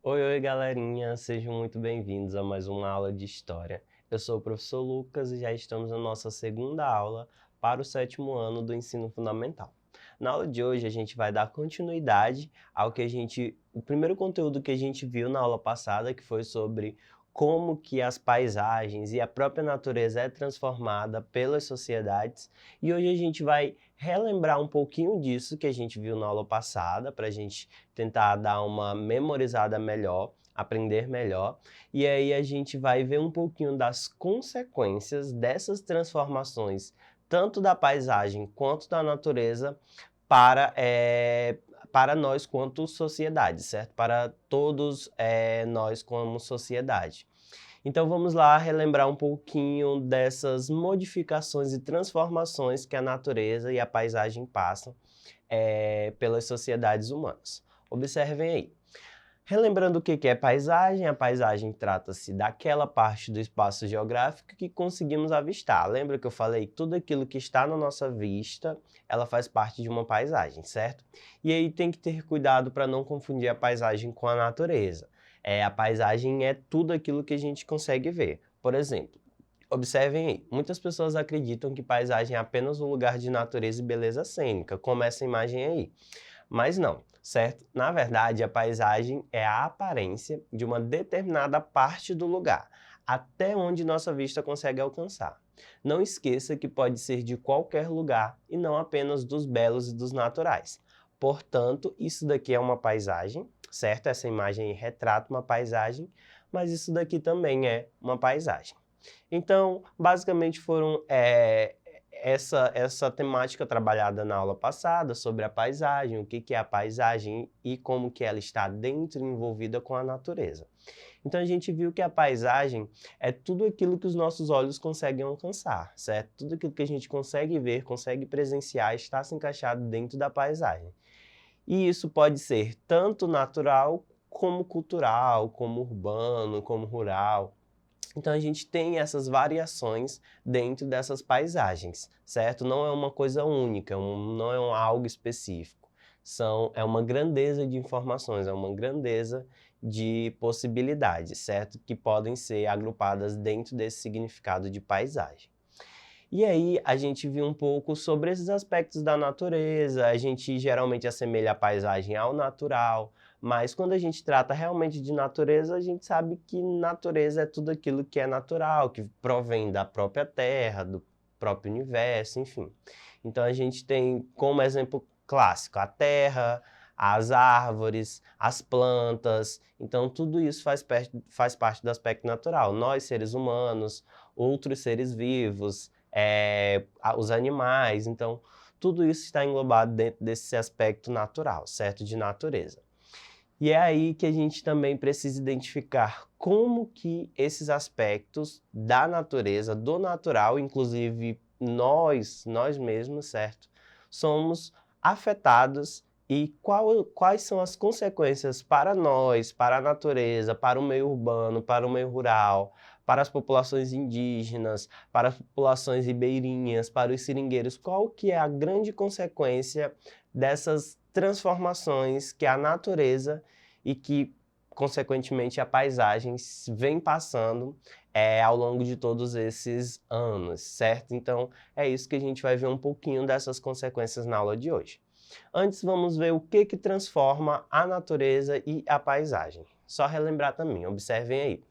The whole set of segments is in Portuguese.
Oi, oi, galerinha! Sejam muito bem-vindos a mais uma aula de História. Eu sou o professor Lucas e já estamos na nossa segunda aula para o sétimo ano do ensino fundamental. Na aula de hoje, a gente vai dar continuidade ao que o primeiro conteúdo que a gente viu na aula passada, que foi sobre como que as paisagens e a própria natureza é transformada pelas sociedades. E hoje a gente vai relembrar um pouquinho disso que a gente viu na aula passada, para a gente tentar dar uma memorizada melhor, aprender melhor, e aí a gente vai ver um pouquinho das consequências dessas transformações, tanto da paisagem quanto da natureza, para, para nós quanto sociedade, certo? Para todos nós como sociedade. Então vamos lá relembrar um pouquinho dessas modificações e transformações que a natureza e a paisagem passam pelas sociedades humanas. Observem aí. Relembrando o que é paisagem, a paisagem trata-se daquela parte do espaço geográfico que conseguimos avistar. Lembra que eu falei que tudo aquilo que está na nossa vista, ela faz parte de uma paisagem, certo? E aí tem que ter cuidado para não confundir a paisagem com a natureza. A paisagem é tudo aquilo que a gente consegue ver. Por exemplo, observem aí, muitas pessoas acreditam que paisagem é apenas um lugar de natureza e beleza cênica, como essa imagem aí. Mas não, certo? Na verdade, a paisagem é a aparência de uma determinada parte do lugar, até onde nossa vista consegue alcançar. Não esqueça que pode ser de qualquer lugar e não apenas dos belos e dos naturais. Portanto, isso daqui é uma paisagem, certo? Essa imagem retrata uma paisagem, mas isso daqui também é uma paisagem. Então, basicamente foram essa temática trabalhada na aula passada sobre a paisagem, o que é a paisagem e como que ela está dentro e envolvida com a natureza. Então a gente viu que a paisagem é tudo aquilo que os nossos olhos conseguem alcançar, certo? Tudo aquilo que a gente consegue ver, consegue presenciar, está se encaixado dentro da paisagem. E isso pode ser tanto natural como cultural, como urbano, como rural. Então a gente tem essas variações dentro dessas paisagens, certo? Não é uma coisa única, não é algo específico. É uma grandeza de informações, é uma grandeza de possibilidades, certo? Que podem ser agrupadas dentro desse significado de paisagem. E aí a gente viu um pouco sobre esses aspectos da natureza, a gente geralmente assemelha a paisagem ao natural, mas quando a gente trata realmente de natureza, a gente sabe que natureza é tudo aquilo que é natural, que provém da própria terra, do próprio universo, enfim. Então a gente tem como exemplo clássico a terra, as árvores, as plantas, então tudo isso faz parte do aspecto natural. Nós, seres humanos, outros seres vivos, os animais, então tudo isso está englobado dentro desse aspecto natural, certo? De natureza. E é aí que a gente também precisa identificar como que esses aspectos da natureza, do natural, inclusive nós mesmos, certo? Somos afetados e quais são as consequências para nós, para a natureza, para o meio urbano, para o meio rural, para as populações indígenas, para as populações ribeirinhas, para os seringueiros, qual que é a grande consequência dessas transformações que a natureza e que, consequentemente, a paisagem vem passando ao longo de todos esses anos, certo? Então, é isso que a gente vai ver um pouquinho dessas consequências na aula de hoje. Antes, vamos ver o que transforma a natureza e a paisagem. Só relembrar também, observem aí.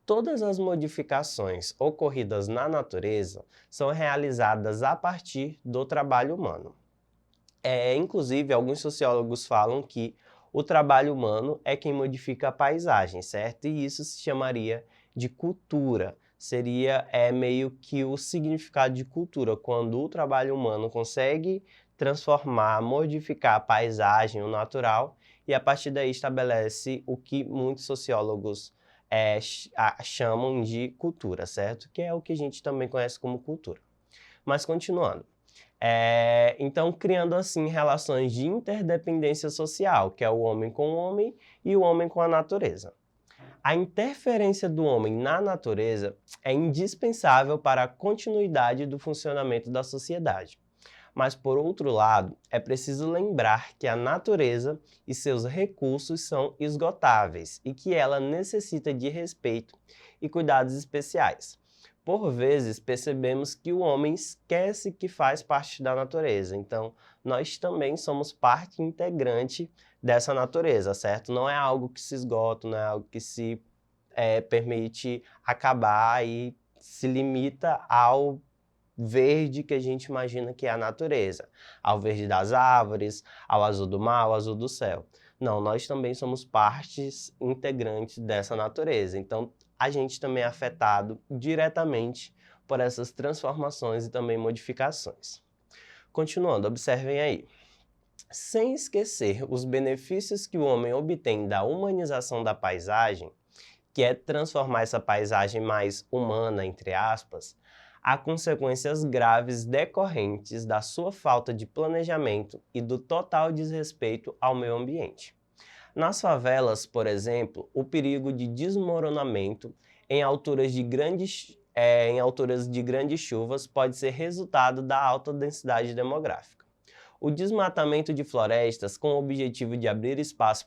Todas as modificações ocorridas na natureza são realizadas a partir do trabalho humano. Inclusive, alguns sociólogos falam que o trabalho humano é quem modifica a paisagem, certo? E isso se chamaria de cultura. Seria meio que o significado de cultura, quando o trabalho humano consegue transformar, modificar a paisagem, o natural, e a partir daí estabelece o que muitos sociólogos chamam de cultura, certo? Que é o que a gente também conhece como cultura. Mas continuando. Então, criando assim relações de interdependência social, que é o homem com o homem e o homem com a natureza. A interferência do homem na natureza é indispensável para a continuidade do funcionamento da sociedade. Mas, por outro lado, é preciso lembrar que a natureza e seus recursos são esgotáveis e que ela necessita de respeito e cuidados especiais. Por vezes, percebemos que o homem esquece que faz parte da natureza, então nós também somos parte integrante dessa natureza, certo? Não é algo que se esgota, não é algo que se permite acabar e se limita ao verde que a gente imagina que é a natureza, ao verde das árvores, ao azul do mar, ao azul do céu. Não, nós também somos partes integrantes dessa natureza, então a gente também é afetado diretamente por essas transformações e também modificações. Continuando, observem aí. Sem esquecer os benefícios que o homem obtém da humanização da paisagem, que é transformar essa paisagem mais humana, entre aspas, há consequências graves decorrentes da sua falta de planejamento e do total desrespeito ao meio ambiente. Nas favelas, por exemplo, o perigo de desmoronamento em alturas de grandes chuvas pode ser resultado da alta densidade demográfica. O desmatamento de florestas com o objetivo de abrir espaço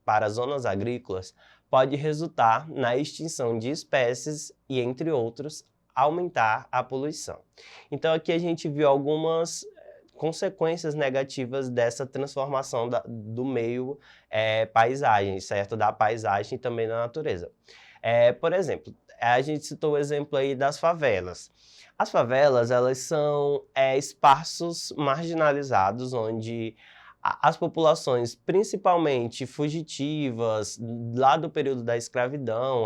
para zonas agrícolas pode resultar na extinção de espécies e, entre outros, aumentar a poluição. Então aqui a gente viu algumas consequências negativas dessa transformação do meio paisagem, certo? Da paisagem e também da natureza. Por exemplo, a gente citou o exemplo aí das favelas. As favelas, elas são espaços marginalizados onde as populações, principalmente fugitivas, lá do período da escravidão,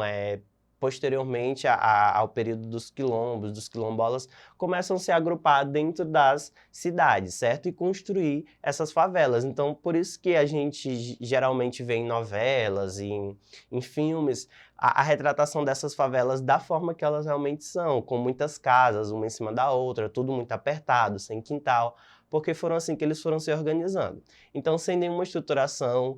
posteriormente ao período dos quilombos, dos quilombolas, começam a se agrupar dentro das cidades, certo? E construir essas favelas. Então, por isso que a gente geralmente vê em novelas, em filmes, a retratação dessas favelas da forma que elas realmente são, com muitas casas, uma em cima da outra, tudo muito apertado, sem quintal, porque foram assim que eles foram se organizando. Então, sem nenhuma estruturação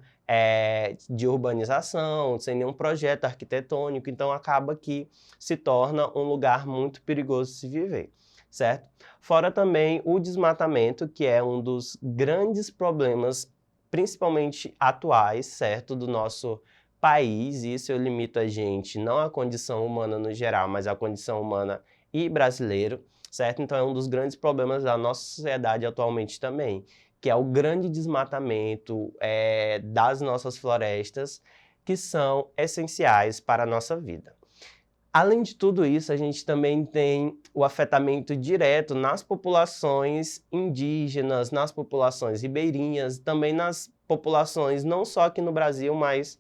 de urbanização, sem nenhum projeto arquitetônico, então acaba que se torna um lugar muito perigoso de se viver, certo? Fora também o desmatamento, que é um dos grandes problemas, principalmente atuais, certo, do nosso país. Isso eu limito a gente, não à condição humana no geral, mas à condição humana e brasileiro, certo? Então é um dos grandes problemas da nossa sociedade atualmente também, que é o grande desmatamento das nossas florestas, que são essenciais para a nossa vida. Além de tudo isso, a gente também tem o afetamento direto nas populações indígenas, nas populações ribeirinhas, também nas populações não só aqui no Brasil, mas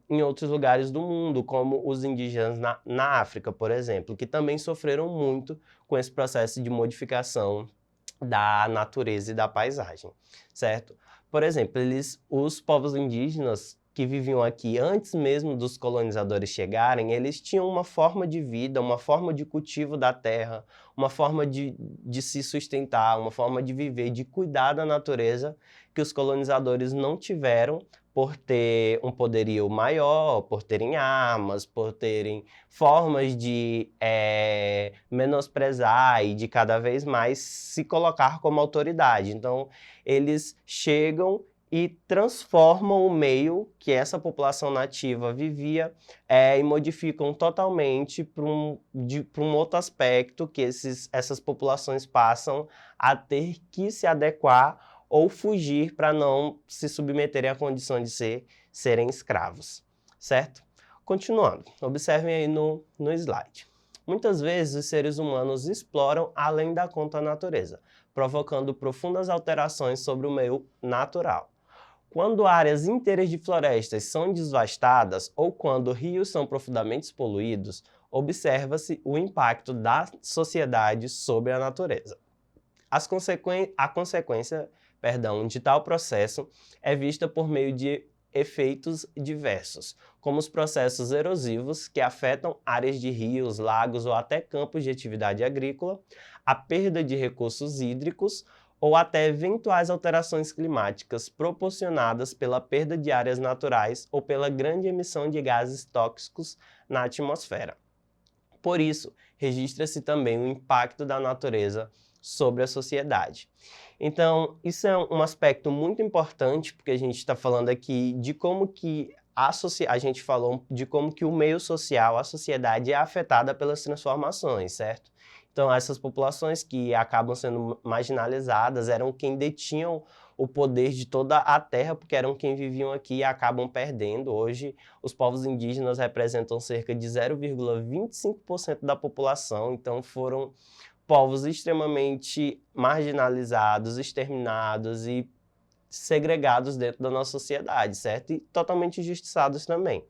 em outros lugares do mundo, como os indígenas na África, por exemplo, que também sofreram muito com esse processo de modificação da natureza e da paisagem, certo? Por exemplo, os povos indígenas que viviam aqui antes mesmo dos colonizadores chegarem, eles tinham uma forma de vida, uma forma de cultivo da terra, uma forma de se sustentar, uma forma de viver, de cuidar da natureza que os colonizadores não tiveram por ter um poderio maior, por terem armas, por terem formas de menosprezar e de cada vez mais se colocar como autoridade. Então, eles chegam e transformam o meio que essa população nativa vivia e modificam totalmente para um outro aspecto que essas populações passam a ter que se adequar ou fugir para não se submeterem à condição de serem escravos, certo? Continuando, observem aí no slide. Muitas vezes os seres humanos exploram além da conta a natureza, provocando profundas alterações sobre o meio natural. Quando áreas inteiras de florestas são devastadas ou quando rios são profundamente poluídos, observa-se o impacto da sociedade sobre a natureza. A consequência de tal processo é vista por meio de efeitos diversos, como os processos erosivos que afetam áreas de rios, lagos ou até campos de atividade agrícola, a perda de recursos hídricos ou até eventuais alterações climáticas proporcionadas pela perda de áreas naturais ou pela grande emissão de gases tóxicos na atmosfera. Por isso, registra-se também o impacto da natureza sobre a sociedade. Então, isso é um aspecto muito importante, porque a gente está falando aqui de como que a gente falou de como que o meio social, a sociedade é afetada pelas transformações, certo? Então, essas populações que acabam sendo marginalizadas eram quem detinham o poder de toda a terra, porque eram quem viviam aqui e acabam perdendo. Hoje, os povos indígenas representam cerca de 0,25% da população, então foram povos extremamente marginalizados, exterminados e segregados dentro da nossa sociedade, certo? E totalmente injustiçados também.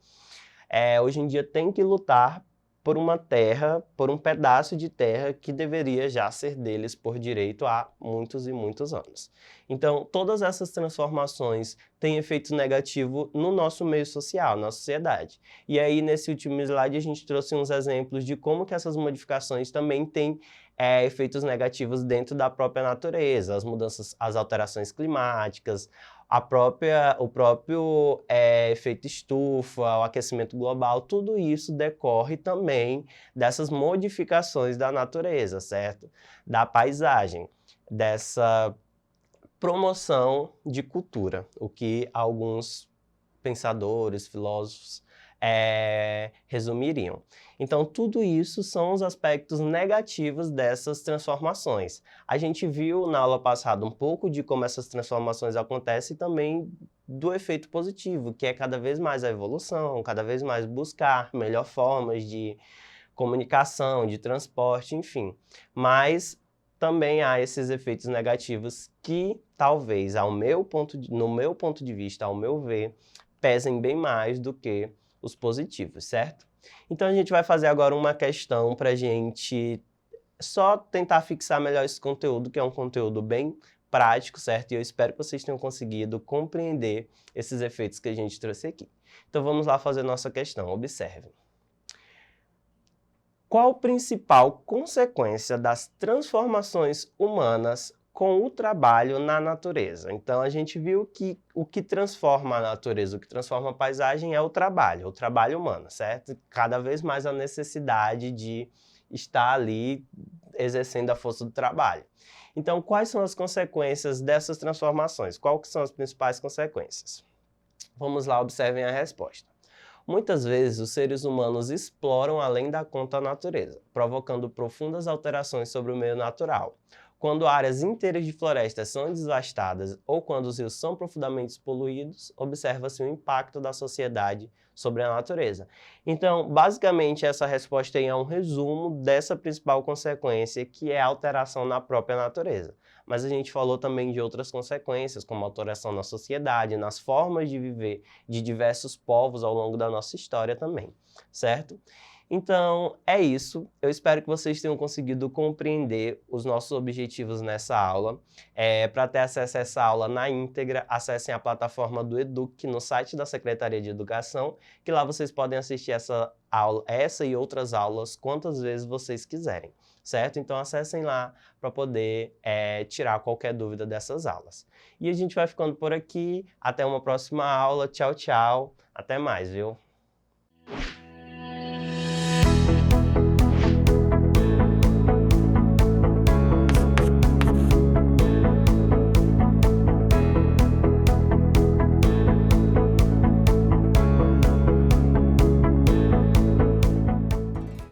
Hoje em dia tem que lutar por uma terra, por um pedaço de terra que deveria já ser deles por direito há muitos e muitos anos. Então, todas essas transformações têm efeito negativo no nosso meio social, na sociedade. E aí, nesse último slide, a gente trouxe uns exemplos de como que essas modificações também têm efeitos negativos dentro da própria natureza, as mudanças, as alterações climáticas, o próprio efeito estufa, o aquecimento global, tudo isso decorre também dessas modificações da natureza, certo? Da paisagem, dessa promoção de cultura, o que alguns pensadores, filósofos resumiriam. Então, tudo isso são os aspectos negativos dessas transformações. A gente viu na aula passada um pouco de como essas transformações acontecem e também do efeito positivo, que é cada vez mais a evolução, cada vez mais buscar melhor formas de comunicação, de transporte, enfim. Mas também há esses efeitos negativos que talvez, no meu ponto de vista, ao meu ver, pesem bem mais do que os positivos, certo? Então a gente vai fazer agora uma questão para a gente só tentar fixar melhor esse conteúdo, que é um conteúdo bem prático, certo? E eu espero que vocês tenham conseguido compreender esses efeitos que a gente trouxe aqui. Então vamos lá fazer nossa questão, observe. Qual a principal consequência das transformações humanas com o trabalho na natureza? Então, a gente viu que o que transforma a natureza, o que transforma a paisagem é o trabalho humano, certo? Cada vez mais a necessidade de estar ali exercendo a força do trabalho. Então, quais são as consequências dessas transformações? Quais são as principais consequências? Vamos lá, observem a resposta. Muitas vezes, os seres humanos exploram além da conta a natureza, provocando profundas alterações sobre o meio natural. Quando áreas inteiras de florestas são devastadas ou quando os rios são profundamente poluídos, observa-se o impacto da sociedade sobre a natureza. Então, basicamente, essa resposta aí é um resumo dessa principal consequência, que é a alteração na própria natureza. Mas a gente falou também de outras consequências, como alteração na sociedade, nas formas de viver de diversos povos ao longo da nossa história também, certo? Então, é isso. Eu espero que vocês tenham conseguido compreender os nossos objetivos nessa aula. Para ter acesso a essa aula na íntegra, acessem a plataforma do Educ no site da Secretaria de Educação, que lá vocês podem assistir essa e outras aulas quantas vezes vocês quiserem, certo? Então, acessem lá para poder tirar qualquer dúvida dessas aulas. E a gente vai ficando por aqui. Até uma próxima aula. Tchau, tchau. Até mais, viu?